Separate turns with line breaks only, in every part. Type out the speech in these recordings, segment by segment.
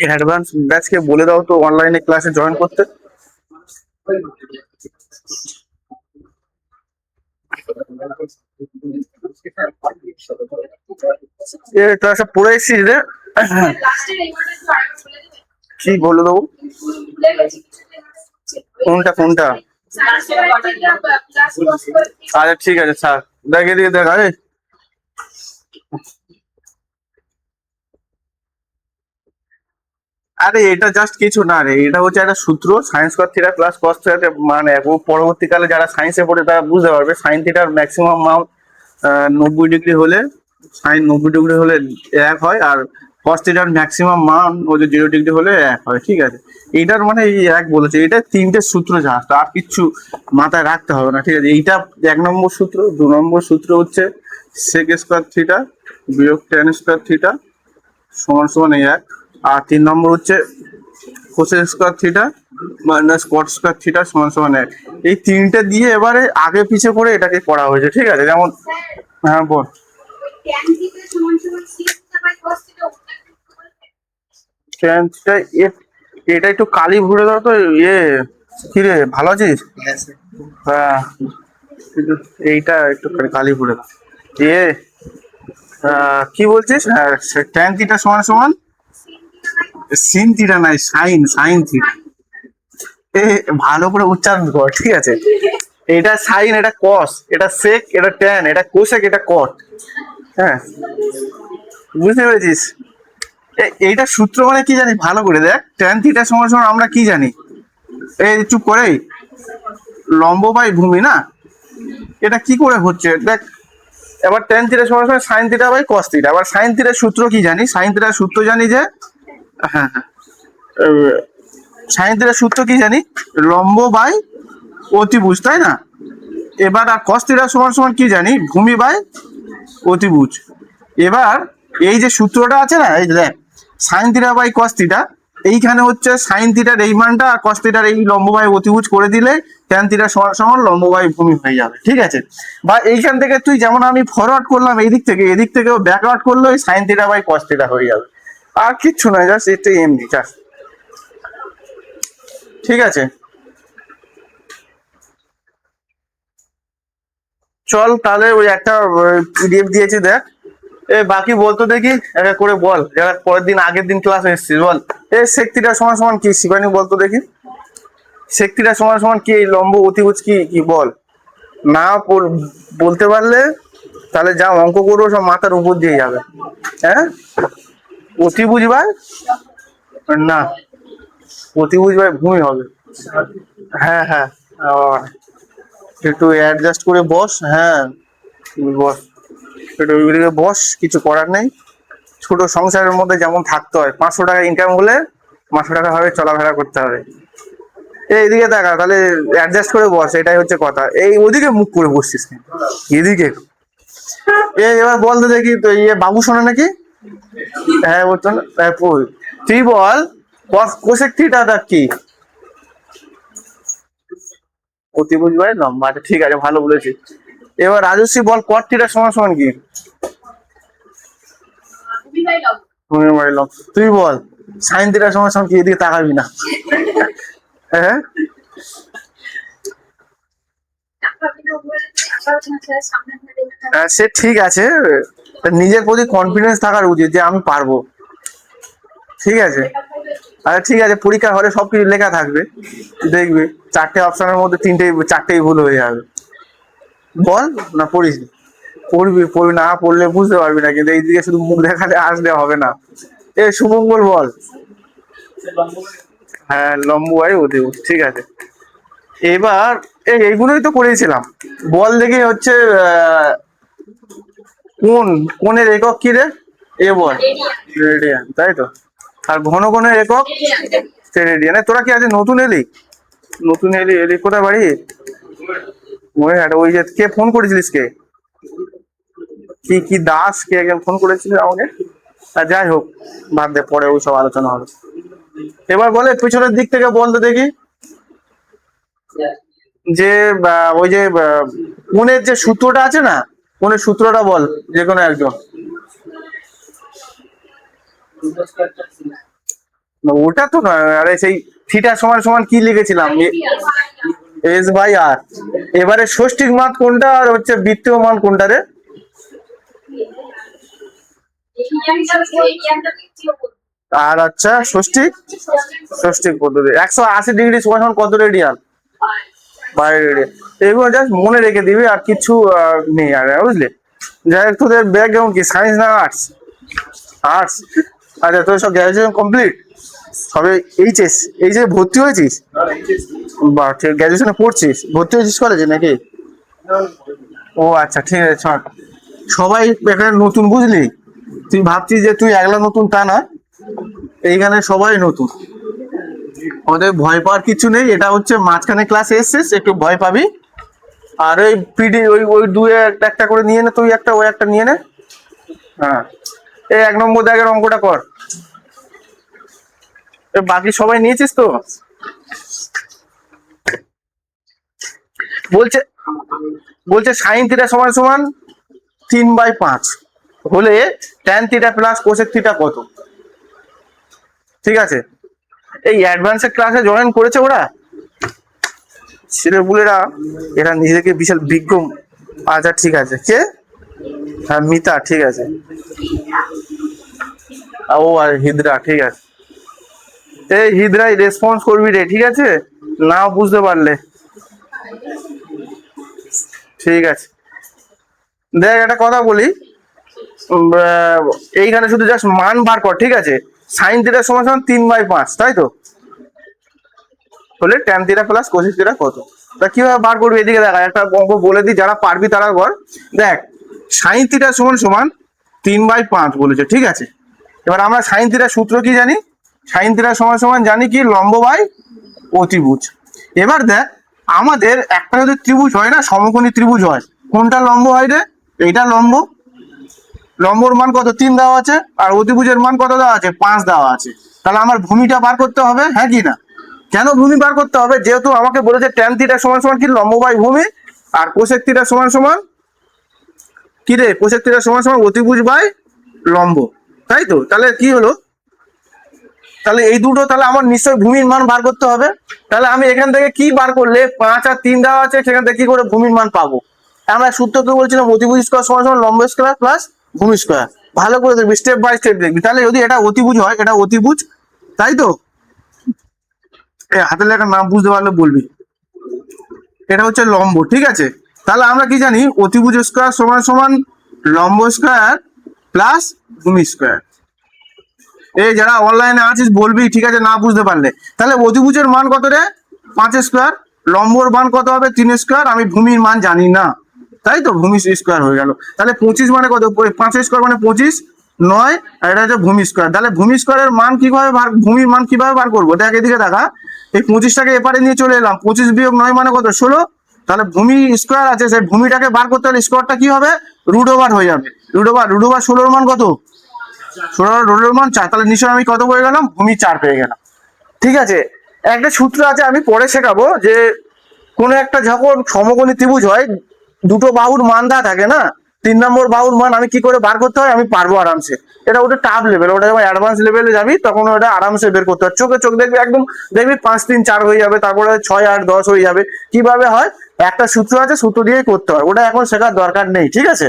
Advance ব্যাচকে বলে দাও তো অনলাইনে ক্লাসে জয়েন করতে। ক্লাসে পড়ে এসেছিস রে? কি বলে দেবো? কোনটা কোনটা? আচ্ছা ঠিক আছে স্যার, দেখ এদিকে দেখ। আরে আরে এটা জাস্ট কিছু না রে, এটা হচ্ছে একটা সূত্র, science cos theta plus cos theta, মানে পরবর্তীকালে যারা সায়েন্সে পড়ে তারা বুঝতে পারবে। সাইন থিটার ম্যাক্সিমাম মান 90 ডিগ্রি হলে, সাইন 90 ডিগ্রি হলে 1 হয়, আর কস থিটার ম্যাক্সিমাম মান হচ্ছে 0 ডিগ্রি হলে 1 হয়। ঠিক আছে, এইটার মানে এই 1 বলেছে, এটা 3টে সূত্র জাস্ট, আর কিচ্ছু মাথায় রাখতে হবে না। ঠিক আছে, এইটা 1 নম্বর সূত্র। 2 নম্বর সূত্র হচ্ছে সেক স্কোয়ার থিটা বিয়োগ ট্যান স্কোয়ার থিটা সমান সমান 1। আর 3 নম্বর হচ্ছে cosec square theta minus cot square theta সমান সমান 1। এই 3টে দিয়ে এবারে আগে পিছে করে এটাকে করা হয়েছে। ঠিক আছে, যেমন হ্যাঁ বল। ট্যান থিটা, এটা একটু কালি ভরে দাও তো। ইয়ে কি রে, ভালো আছিস? হ্যাঁ, এইটা একটু কালি ভরে দাও। ইয়ে কি বলছিস? হ্যাঁ, ট্যান থিটা সমান সমান সিন থিটা, নাই সাইন, সাইন থিটা। এ ভালো করে উচ্চারণ কর, ঠিক আছে? এটা সাইন, এটা কস, এটা সেক, এটা ট্যান, এটা কোসেক, এটা কট। হ্যাঁ, বুঝতে পেরেছিস? এইটা সূত্র মানে কি জানি, ভালো করে দেখ। ট্যান থিটা সমান সমান আমরা কি জানি? এই চুপ করে, লম্ব বাই ভূমি না? এটা কি করে হচ্ছে দেখ। এবার ট্যান থিটা সমান সমান sine theta by cos theta. এবার সাইন থিটার সূত্র কি জানি? সাইন থিটার সূত্র জানি যে, হ্যাঁ হ্যাঁ, সাইন থিটার সূত্র কি জানি? লম্ব বাই অতিভুজ, তাই না? এবার আর কস থিটা সমান সমান কি জানি? ভূমি বাই অতিভুজ। এবার এই যে সূত্রটা আছে না, এই দেখ, sine theta by cos theta, এইখানে হচ্ছে সাইন থিটার এই মানটা আর কস থিটার এই লম্ব বাই অতিভুজ করে দিলে ট্যান থিটা সমান সমান লম্ব বাই ভূমি হয়ে যাবে। ঠিক আছে, বা এইখান থেকে তুই যেমন আমি ফরওয়ার্ড করলাম এই দিক থেকে, এদিক থেকেও ব্যাকওয়ার্ড করলে ওই sine theta by cos theta হয়ে যাবে। আর কিচ্ছু নয়, জাস্ট এটা এমনি জাস্ট। ঠিক আছে, চল তাহলে ওই একটা পিডিএফ দিয়েছি দেখ। বাকি বলতো দেখি, এক এক করে বল, যারা পরের দিন আগের দিন ক্লাস এসেছিস বল। সেক থিটা সমান সমান কি শিবানী বলতো দেখি? সেক থিটা সমান সমান কি, এই লম্ব অতিভুজ কি কি বল। না বলতে পারলে তাহলে যা অঙ্ক করবো সব মাথার উপর দিয়ে যাবে। হ্যাঁ, অতিভুজ বাই, না, অতিভুজ বাই ভূমি হবে। হ্যাঁ হ্যাঁ, আবার একটু অ্যাডজাস্ট করে বস। হ্যাঁ বস, একটু ওইদিকে বস, কিছু করার নেই। ছোট সংসারের মধ্যে যেমন থাকতে হয়, 500 টাকা ইনকাম হলে 500 টাকা ভাবে চলাফেরা করতে হবে। এইদিকে দেখা, তাহলে অ্যাডজাস্ট করে বস, এটাই হচ্ছে কথা। এই ওদিকে মুখ করে বসছিস কেন? এদিকে এবার বল তো দেখি, তো ইয়ে বাবু শোনা নাকি? হ্যাঁ বলতো না, তুই বল কোসেক থিটা কি? অতিভুজ বাই লম্ব। আচ্ছা ঠিক আছে, ভালো বলেছিস। এবার রাজস্বী বল কট থিটা সমান সমান কি? ভূমি বাই লম্ব। তুই বল সাইন থিটা সমান সমান কি? এদিকে তাকাবি না। হ্যাঁ, সে ঠিক আছে, নিজের প্রতি কনফিডেন্স থাকার উচিত যে আমি পারবো। ঠিক আছে, আচ্ছা ঠিক আছে, পরীক্ষার হলে সবকিছু লেখা থাকবে, দেখবি 4টে অপশনের মধ্যে 4টেই ভুল হয়ে যাবে। বল না পড়িস? পড়বি, পড়বি না পড়লে বুঝতে পারবি না, কিন্তু এইদিকে শুধু মুখ দেখালে আসলে হবে না। শুভঙ্কর বল। হ্যাঁ, লম্ব বাই অতিভুজ, ঠিক আছে। এবার এইগুলোই তো করেছিলাম। বল দেখি হচ্ছে কোন কোণের একক কি রে? এ বল, রেডিয়ান, তাই তো। আর ঘন কোণের একক রেডিয়ান। তোরা কি আজ নতুন এলি? নতুন এলি কোথায় বাড়ি? মহিহাট। ওই যে কে ফোন করেছিলিস, কে কি কি দাস, কে একজন ফোন করেছিল আমাকে। আর যাই হোক, বাদ দে, পরে ওই সব আলোচনা হবে। এবার বলে পিছনের দিক থেকে বল তো দেখি, যে ওই যে কোণের যে সূত্রটা আছে না, কোণের সূত্রটা বল যে কোনো একজন। না, ওটা তো নয়, আরে সেই থিটা সমান সমান কি লিখেছিলাম, এস বাই আর। এবারে ষষ্ঠিক মান কোনটা আর হচ্ছে বৃত্তীয় মান কোনটা রে? আর আচ্ছা ষষ্ঠিক ষষ্ঠিক পদ্ধতি 180 ডিগ্রি সমান সমান কত রেডিয়ান? 12 রেডিয়ান। এগুলো জাস্ট মনে রেখে দিবি, আর কিছু নেই আর, বুঝলি? যাই হোক, তোদের ব্যাকগ্রাউন্ড কি, সায়েন্স না আর্টস? আর্টস। আচ্ছা, তোর সব গ্র্যাজুয়েশন কমপ্লিট? সবে এইচএস ভর্তি হয়েছিস? বা ঠিক, গ্র্যাজুয়েশনে পড়ছিস, ভর্তি হয়েছিস কলেজে নাকি? ও আচ্ছা, ঠিক আছে, ছাড়। সবাই এখানে নতুন, বুঝলি? তুই ভাবছিস যে তুই একলা নতুন, তা না। এইখানে সবাই নতুন, ওদের ভয় পাওয়ার কিছু নেই। এটা হচ্ছে মাঝখানে ক্লাসে এসছিস, একটু ভয় পাবি। আর ওই পিডি ওই ওই দুয়ে একটা একটা করে নিয়ে নে, তুই একটা ওই একটা নিয়ে নে। হ্যাঁ, এই 1 নম্বর দাগের অঙ্কটা কর। বাকি সবাই নিয়েছিস তো? বলছে বলছে সাইন থিটা সমান সমান 3/5 হলে tan theta plus cosec theta কত? ঠিক আছে, এই অ্যাডভান্সের ক্লাসে জয়েন করেছে ওরা, ছেলেপুলেরা, এরা নিজেকে বিশাল বিজ্ঞ। আচ্ছা ঠিক আছে, কে? হ্যাঁ, মিতা, ঠিক আছে। ও আর হিদরা, ঠিক আছে। এই হিদরাই রেসপন্স করবি রে, ঠিক আছে? না বুঝতে পারলে ঠিক আছে। দেখ, একটা কথা বলি, এইখানে শুধু জাস্ট মান বার কর, ঠিক আছে? সাইন থিটা সমান সমান 3/5, তাই তো? হলে tan theta plus cosec theta কত? তা কিভাবে বার করবি, এদিকে দেখা, একটা অঙ্ক বলে দিই, যারা পারবি তারা কর। দেখ, সাইন থিটা সমান সমান 3/5 বলেছে, ঠিক আছে? এবার আমরা সাইন থিটার সূত্র কি জানি? সাইন থিটা সমান সমান জানি কি, লম্ব বাই অতিভুজ। এবার দেখ, আমাদের একটা যদি ত্রিভুজ হয় না, সমকোণী ত্রিভুজ হয়, কোনটা লম্ব হয় রে? এইটা লম্ব। লম্বর মান কত? 3 দেওয়া আছে। আর অতিভুজের মান কত দেওয়া আছে? 5 দেওয়া আছে। তাহলে আমার ভূমিটা বার করতে হবে, হ্যাঁ কি না? কেন ভূমি বার করতে হবে? যেহেতু আমাকে বলেছে ট্যান থিটা সমান সমান কি, লম্ব বাই ভূমি, আর কোসেক থিটা সমান সমান কি রে? কোসেক থিটা সমান সমান অতিভুজ বাই লম্ব, তাই তো? তাহলে কি হলো? তাহলে এই দুটো, তাহলে আমার নিশ্চয়ই ভূমির মান বার করতে হবে। তাহলে আমি এখান থেকে কি বার করলে, 5 আর 3 দেওয়া আছে, সেখান থেকে কি করে ভূমির মান পাবো? আমরা সূত্র তো বলছিলাম, অতিভুজ স্কয়ার সমান সমান লম্ব স্কয়ার প্লাস ভূমি স্কয়ার। ভালো করে দেখবি, স্টেপ বাই স্টেপ দেখবি। তাহলে যদি এটা অতিভুজ হয়, এটা অতিভুজ, তাই তো? হাতের লেখার নাম বুঝতে পারলে বলবি। এটা হচ্ছে লম্ব, ঠিক আছে? তাহলে আমরা কি জানি, অতিভুজ স্কয়ার সমান সমান লম্ব স্কয়ার প্লাস ভূমি স্কয়ার। এই যারা অনলাইনে আছিস বলবি, ঠিক আছে, না বুঝতে পারলে। তাহলে অতিভুজের মান কত রে? 5 স্কয়ার। লম্বর মান কত হবে? 3 স্কয়ার। আমি ভূমির মান জানি না, তাই তো? ভূমি স্কয়ার হয়ে গেল। তাহলে 25 মানে কত? 5 স্কয়ার মানে 25, 9, আর এটা হচ্ছে ভূমি স্কয়ার। তাহলে ভূমি স্কয়ারের মান কিভাবে ভূমির মান কিভাবে বার করবো? দেখ, এদিকে দেখা, এই 25টাকে এপারে নিয়ে চলে এলাম, 25 বিয়োগ 9 মানে কত? 16। তাহলে ভূমি স্কয়ার আছে, সেই ভূমিটাকে বার করতে হলে স্কয়ারটা কি হবে? রুট ওভার হয়ে যাবে। রুট ওভার 16 মান কত? 16 রুটের মান 4। তাহলে নিশ্চয় আমি কত পেয়ে গেলাম? ভূমি 4 পেয়ে গেলাম, ঠিক আছে? একটা সূত্র আছে, আমি পরে শেখাবো, যে কোন একটা যখন সমকোণী ত্রিভুজ হয়, দুটো বাহুর মান দেওয়া থাকে না, 3 নম্বর বাহুর মান আমি কি করে বার করতে হয়, আমি পারবো আরামসে। এটা ওটা টাফ লেভেল, ওটা যখন অ্যাডভান্স লেভেলে যাবি তখন ওটা আরামসে বের করতে হয়। চোখে চোখ দেখবি, একদম দেখবি 5 3 4 হয়ে যাবে, তারপরে 6 8 10 হয়ে যাবে। কিভাবে হয়? একটা সূত্র আছে, সূত্র দিয়েই করতে হয়। ওটা এখন শেখার দরকার নেই, ঠিক আছে?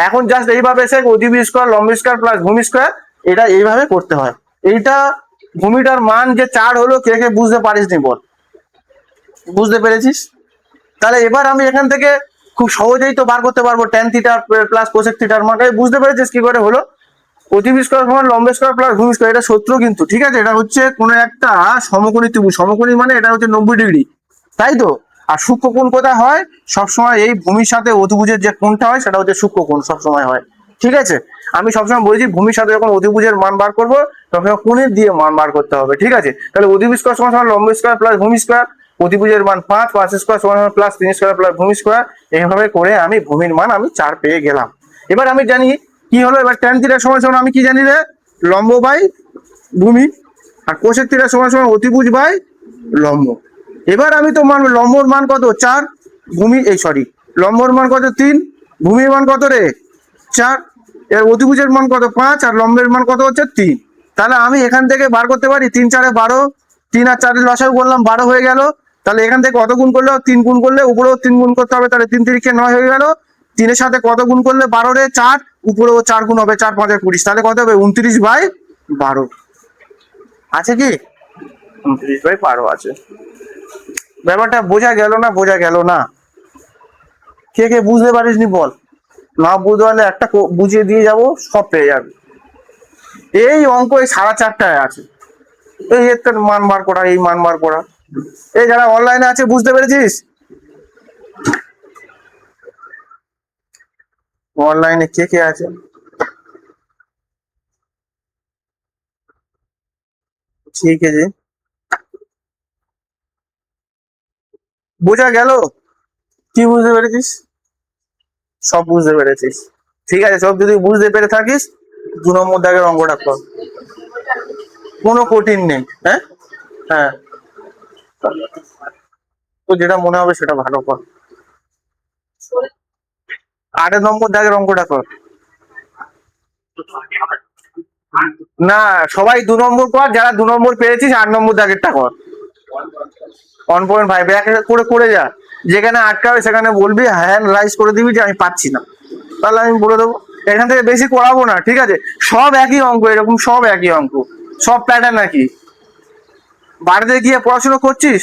এখন জাস্ট এইভাবে শেখ, অতিভুজ স্কয়ার লম্ব স্কয়ার প্লাস ভূমি স্কয়ার, এটা এইভাবে করতে হয়। এইটা ভূমিটার মান যে 4 হলো, কে কে বুঝতে পারিস নি বল? বুঝতে পেরেছিস? তাহলে এবার আমি এখান থেকে খুব সহজেই তো বার করতে পারবো ট্যান থিটা প্লাস কোসেক থিটার মান। বুঝতে পেরেছিস কি করে হলো? অতিভুজ স্কয়ার সমান লম্ব স্কয়ার প্লাস ভূমি স্কয়ার, এটা সূত্র কিন্তু, ঠিক আছে? এটা হচ্ছে কোন একটা সমকোণী ত্রিভুজ, সমকোণী মানে এটা হচ্ছে 90 ডিগ্রি, তাই তো? আর সূক্ষ্মকোণ কোথায় হয়? সবসময় এই ভূমির সাথে অতিভুজের যে কোণটা হয়, সেটা হচ্ছে সূক্ষ্মকোণ, সবসময় হয়, ঠিক আছে? আমি সবসময় বলেছি, ভূমির সাথে যখন অতিভুজের মান বার করবো, তখন কোণের দিয়ে মান বার করতে হবে, ঠিক আছে? তাহলে অতিভুজ স্কয়ার সমান সমান লম্ব স্কয়ার প্লাস ভূমি স্কয়ার, অতিভুজের মান 5, 5 স্কয়ার সমান সমান প্লাস 3 স্কয়ার প্লাস ভূমি স্কয়ার। এইভাবে করে আমি ভূমির মান আমি 4 পেয়ে গেলাম। এবার আমি জানি কি হলো, এবার ট্যান থিটা সমান সমান আমি কি জানি রে? লম্ব বাই ভূমি। আর কোসেক থিটা সমান সমান অতিভুজ বাই লম্ব। এবার আমি তো মানবো লম্বর মান কত? 4, ভূমি লম্বর মান কত? 3, ভূমির মান কত রে? 4। এর অতিভুজের মান কত? 5, আর লম্বের মান কত হচ্ছে? 3। তাহলে আমি এখান থেকে বার করতে পারি 3 4 12, 3 আর 4 লসাগু করলাম 12 হয়ে গেল। তাহলে এখান থেকে কত গুণ করলে 3 গুণ করলে উপরেও 3 গুণ করতে হবে, তাহলে 3 3 9 হয়ে গেল। 3 এর সাথে কত গুণ করলে 12 রে 4, উপরেও 4 গুণ হবে, 4 5 20, তাহলে কত হবে 29/12 আছে কি? 29/12 আছে। ব্যাপারটা বোঝা গেল না? বোঝা গেল না? কে কে বুঝতে পারিসনি বল? না বুঝতে পারলে একটা বুঝিয়ে দিয়ে যাব, সব পেয়ে যাবে। এই অঙ্ক এই 4.5টায় আছে। এই এর তোর মান বার করা, এই মান বার করা। এই যারা অনলাইনে আছে বুঝতে পেরেছিস? অনলাইনে কে কে আছে? ঠিক আছে, বোঝা গেল? কি বুঝতে পেরেছিস? সব বুঝতে পেরেছিস? ঠিক আছে, সব যদি বুঝতে পেরে থাকিস 2 নম্বর দাগের অঙ্কটা কর। কোনো কঠিন নেই। হ্যাঁ হ্যাঁ, তো যেটা মনে হবে সেটা ভালো কর। 8 নম্বর দাগের অঙ্কটা কর। না, সবাই 2 নম্বর কর, যারা 2 নম্বর পেয়েছিস 8 নম্বর দাগেরটা কর। 1.5 এক এক করে করে যা। যেখানে আটকাবে সেখানে বলবি, হ্যান্ড রাইজ করে দিবি যে আমি পাচ্ছি না, তাহলে আমি বলে দেবো। এখান থেকে বেশি করাবো না, ঠিক আছে? সব একই অঙ্ক, এরকম সব একই অঙ্ক, সব প্যাটার্ন একই। বাড়িতে গিয়ে পড়াশোনা করছিস?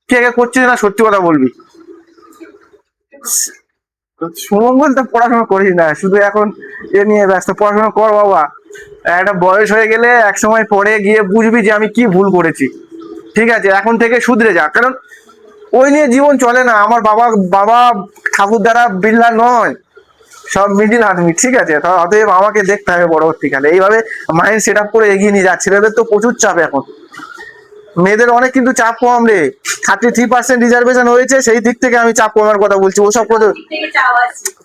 কে কে করছিস না সত্যি কথা বলবি। সুমন বলতে পড়াশোনা করিস না, শুধু এখন এ নিয়ে ব্যস্ত। পড়াশোনা কর বাবা, একটা বয়স হয়ে গেলে এক সময় পরে গিয়ে বুঝবি যে আমি কি ভুল করেছি। ঠিক আছে, এখন থেকে শুধরে যা, কারণ ওই নিয়ে জীবন চলে না। আমার বাবা বাবা ঠাকুর দ্বারা বিড়লা নয়, সব মিডিল আদমি, ঠিক আছে? অতএব আমাকে দেখতে হবে পরবর্তীকালে। এইভাবে মাইন্ড সেট আপ করে এগিয়ে নিয়ে যাচ্ছে। ছেলেদের তো প্রচুর চাপ এখন, মেয়েদের অনেক কিন্তু চাপ কম রে। 33% রিজার্ভেশন হয়েছে, সেই দিক থেকে আমি চাপ কমার কথা বলছি। ওসব কথা,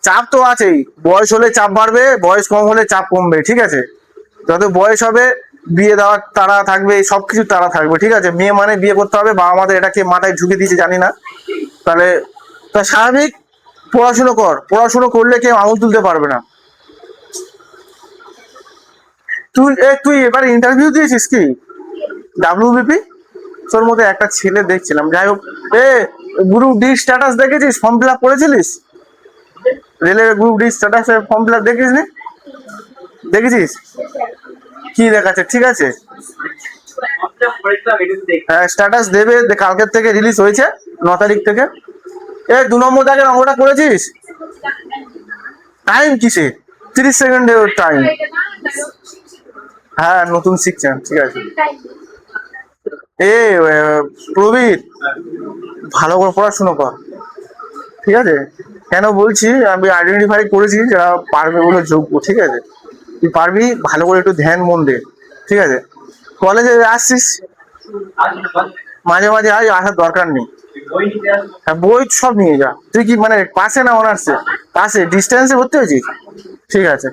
চাপ তো আছেই। বয়স হলে চাপ বাড়বে, বয়স কম হলে চাপ কমবে, ঠিক আছে? যত বয়স হবে বিয়ে দেওয়ার তারা থাকবে, সবকিছু তারা থাকবে, ঠিক আছে? মেয়ে মানে বিয়ে করতে হবে, বাবা মাদের এটাকে মাথায় ঢুকে দিয়েছে জানি না। তাহলে তা স্বাভাবিক, পড়াশুনো কর। পড়াশুনো করলে কেউ আঙুল তুলতে পারবে না। তুই এবার ইন্টারভিউ দিয়েছিস কি WBP? তোর মধ্যে একটা ছেলে দেখছিলাম, যাই হোক। এ গ্রুপ ডি স্ট্যাটাস দেখেছিস? ফর্ম ফিল আপ করেছিলিস? রেলের গ্রুপ ডি স্ট্যাটাসের ফর্ম ফিল আপ দেখিস নি? দেখেছিস? কি দেখাচ্ছে? ঠিক আছে, হ্যাঁ স্ট্যাটাস দেবে, কালকের থেকে রিলিজ হয়েছে, 9 তারিখ থেকে। 2 নম্বর দাগের অঙ্কটা করেছিস? টাইম কিসে? 30 সেকেন্ডের টাইম। হ্যাঁ নতুন শিখছেন, ঠিক আছে। এ প্রবীর, ভালো করে পড়াশুনো কর, ঠিক আছে? কেন বলছি, আমি আইডেন্টিফাই করেছি যারা পারবে বলে যোগ্য, ঠিক আছে? তুই পারবি, ভালো করে একটু ধ্যান মন দে, ঠিক আছে? কলেজে আসছিস, মাঝে মাঝে আয়, আসার দরকার নেই। হ্যাঁ বই সব নিয়ে যা। তুই কি মানে পাশে না অনার্সে? পাশে, ডিস্টেন্সে ভর্তি হয়েছিস? ঠিক আছে।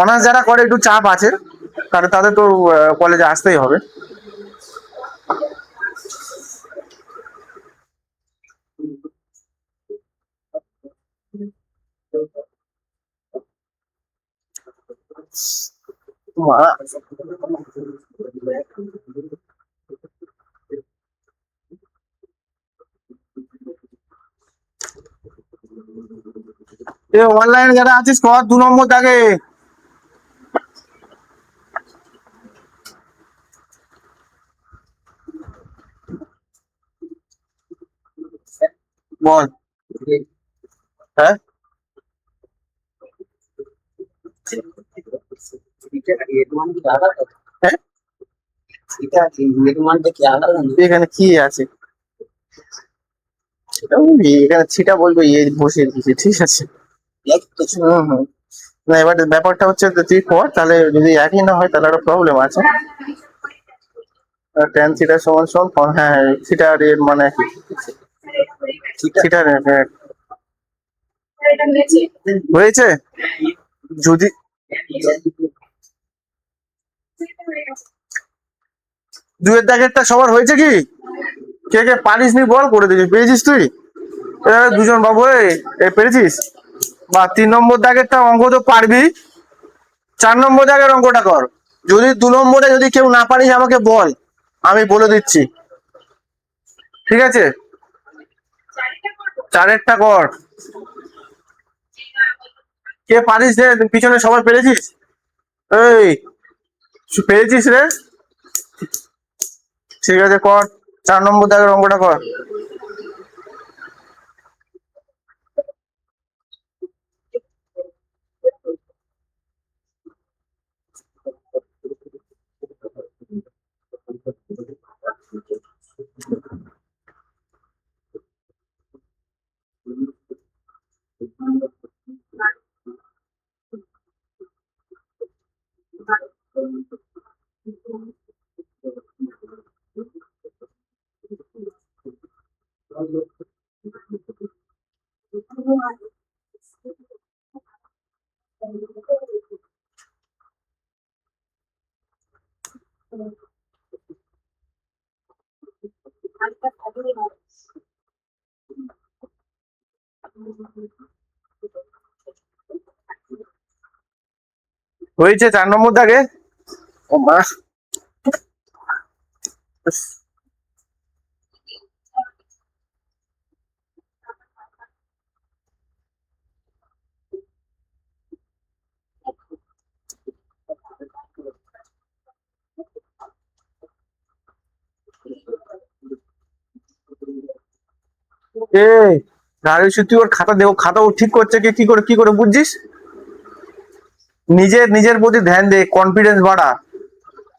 অনার্স যারা করে একটু চাপ আছে, তাহলে তাদের তো কলেজে আসতেই হবে। মা- এ অনলাইনে যারা আছিস কর 2 নম্বর দাগে। বল। হ্যাঁ হ্যাঁ, এখানে কি আছে? সেটা বলবি, এখানে সেটা বলবো বসে দিয়েছি, ঠিক আছে? হুম হুম। না, এবার ব্যাপারটা হচ্ছে যে তুই কর, তাহলে যদি একই না হয় তাহলে একটা প্রবলেম আছে। tan থিটা সমান সমান, হ্যাঁ থিটার এর মানে কি? থিটার হয়েছে। যদি দুয়ের দাগেরটা সবার হয়েছে কি? কে কে পারিস নি বল, করে দিবি। পেয়েছিস তুই? দুজন বাবু, পেরেছিস? বা 3 নম্বর দাগেরটা অঙ্ক তো পারবি। 4 নম্বর দাগের অঙ্কটা কর। যদি 2 নম্বরে যদি কেউ না পারিস আমাকে বল, আমি বলে দিচ্ছি, ঠিক আছে? 4-এরটা কর। কে পারিস রে? পিছনে সবাই পেরেছিস? এই পেরেছিস রে? ঠিক আছে কর, 4 নম্বর দাগের অঙ্কটা কর। হয়েছে 4 নম্বর দাগে। ও মা, এই রাজস্বী, তুই ওর খাতা দেবো, খাতা ও ঠিক করছে কি করে বুঝছিস? নিজের নিজের প্রতি ধ্যান দে, কনফিডেন্স বাড়া।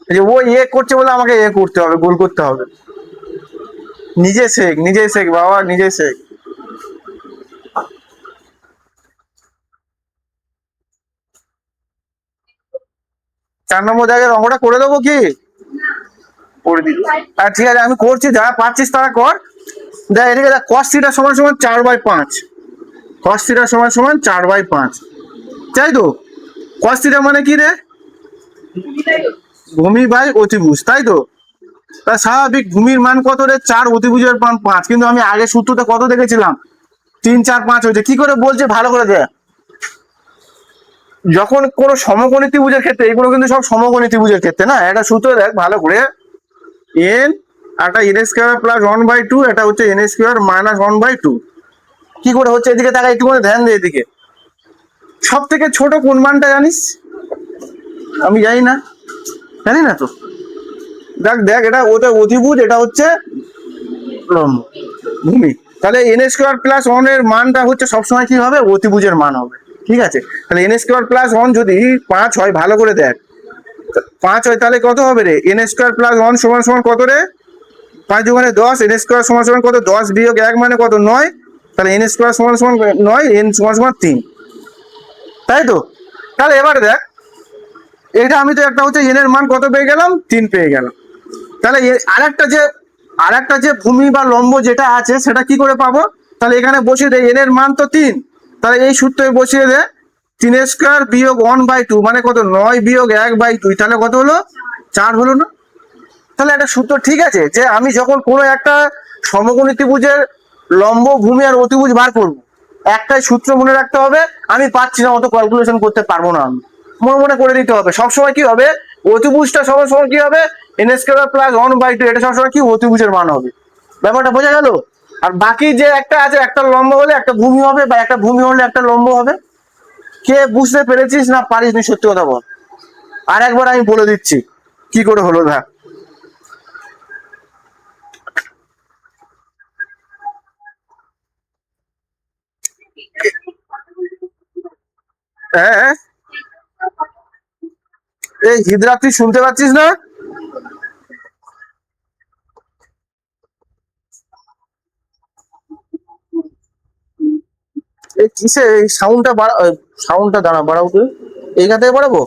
এই যে ও করছে বলে আমাকে করতে হবে, গোল করতে হবে। নিজে শেখ বাবা, নিজে শেখ। 4 নম্বর জায়গায় অঙ্কটা করে দেবো কি? করে দিল। আর ঠিক আছে, আমি করছি, যারা পারছিস তারা কর। দেখ এদিকে দেখ, cos থিটা সমান সমান 4/5। cos থিটা সমান সমান 4/5, তাই তো? cos থিটা মানে কি রে? ভূমি বাই অতিভুজ, তাই তো? তা স্বাভাবিক ভূমির মান কত রে? 4, অতিভুজের মান 5। কিন্তু আমি আগে সূত্রটা কত দেখেছিলাম? 3, 4, 5 হয়েছে। কি করে বলছে ভালো করে দেখ। যখন কোনো সমকোণী ত্রিভুজের ক্ষেত্রে, এগুলো কিন্তু সব সমকোণী ত্রিভুজের ক্ষেত্রে না, একটা সূত্র দেখ ভালো করে। এন একটা n² প্লাস 1/2, এটা হচ্ছে n² মাইনাস 1/2। কি করে হচ্ছে? এদিকে তাকা, একটু করে ধ্যান দে এদিকে। সব থেকে ছোট কোন মানটা জানিস? আমি জানি না, জানি না তো। দেখ দেখ, এটা ওটা অতিভুজ, এটা হচ্ছে লম্ব, ভূমি। তাহলে n² প্লাস 1 এর মানটা হচ্ছে সবসময় কি হবে? অতিভুজের মান হবে, ঠিক আছে? তাহলে n² প্লাস 1 যদি 5 হয়, ভালো করে দেখ, 5 হয়, তাহলে কত হবে রে? n² প্লাস 1 সমান সমান কত রে? 5 দোকানে 10, n² সমান সমান কত? 10 বিয়োগ 1 মানে কত? 9। তাহলে n² সমান সমান 9, n সমান সমান 3, তাই তো? তাহলে এবার দেখ, এটা আমি তো একটা হচ্ছে n এর মান কত পেয়ে গেলাম? 3 পেয়ে গেলাম। তাহলে আরেকটা যে ভূমি বা লম্ব যেটা আছে সেটা কি করে পাবো? তাহলে এখানে বসিয়ে দে, n এর মান তো 3, তাহলে এই সূত্রে বসিয়ে দে, 3² বিয়োগ 1/2 মানে কত? 9 বিয়োগ 1/2, তাহলে কত হলো? 4 হলো না? তাহলে একটা সূত্র ঠিক আছে, যে আমি যখন কোনো একটা সমকোণী ত্রিভুজের লম্ব, ভূমি আর অতিভুজ বার করবো, একটাই সূত্র মনে রাখতে হবে। আমি পাচ্ছি না, অত ক্যালকুলেশন করতে পারবো না, আমি মনে মনে করে দিতে হবে। সবসময় কি হবে? অতিভুজটা সমান সমান কি হবে? n² প্লাস 1/2, এটা সবসময় কি? অতিভুজের মান হবে। ব্যাপারটা বোঝা গেল? আর বাকি যে একটা আছে, একটা লম্ব হলে একটা ভূমি হবে, বা একটা ভূমি হলে একটা লম্ব হবে। কে বুঝতে পেরেছিস না পারিস নি, সত্যি কথা বল। আর একবার আমি বলে দিচ্ছি কি করে হলো, দেখ। হ্যাঁ, এই হিজড়া, তুই শুনতে পাচ্ছিস না? এই কিসে এই সাউন্ডটা বাড়া, সাউন্ডটা দাঁড়া, বাড়াও তুই। এইখান থেকে বাড়াবো?